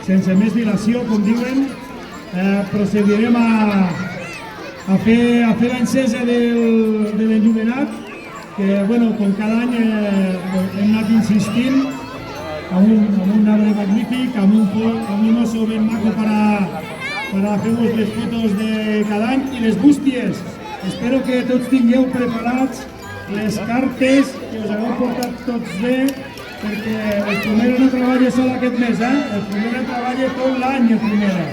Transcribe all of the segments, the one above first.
sense més dilació, com diuen, procedirem a fer l'encesa de l'enllumenat, que, bueno, com cada any hem anat insistint amb un arbre magnífic, amb un oso ben maco para fer-vos les fotos de cada any i les bústies. Espero que tots tingueu preparats les cartes, que us hagueu portat tots bé, perquè el Primera no treballa sol aquest mes, el Primera treballa tot l'any, el Primera.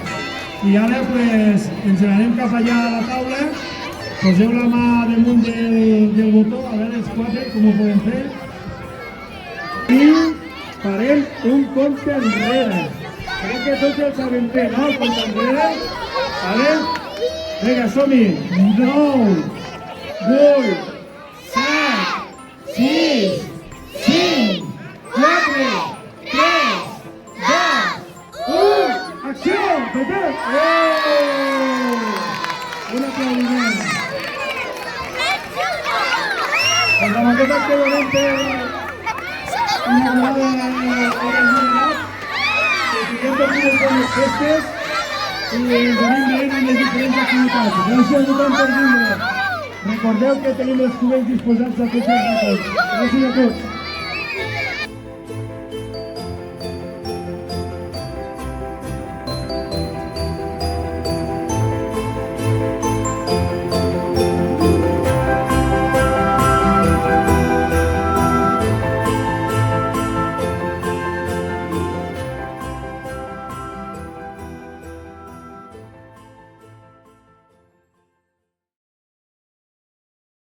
I ara ens anarem cap allà a la taula, poseu la mà damunt del botó, a veure els quatre com ho podem fer. I farem un compte enrere. Crec que tots el sabem bé, no? El compte enrere. Vale? Vinga, som-hi. 9, 8, 7, 6, 5, 4, 3, 2, 1, acció! Pepe! Un aplaudiment. Doncs amb aquest acte donem per inaugurada l'enllumenat, que siguem tots unes bones festes i ens anem veient en les diferents activitats. Gràcies a tothom per vindre. Recordeu que tenim els cubells disposats a tots els racons. Gràcies a tots.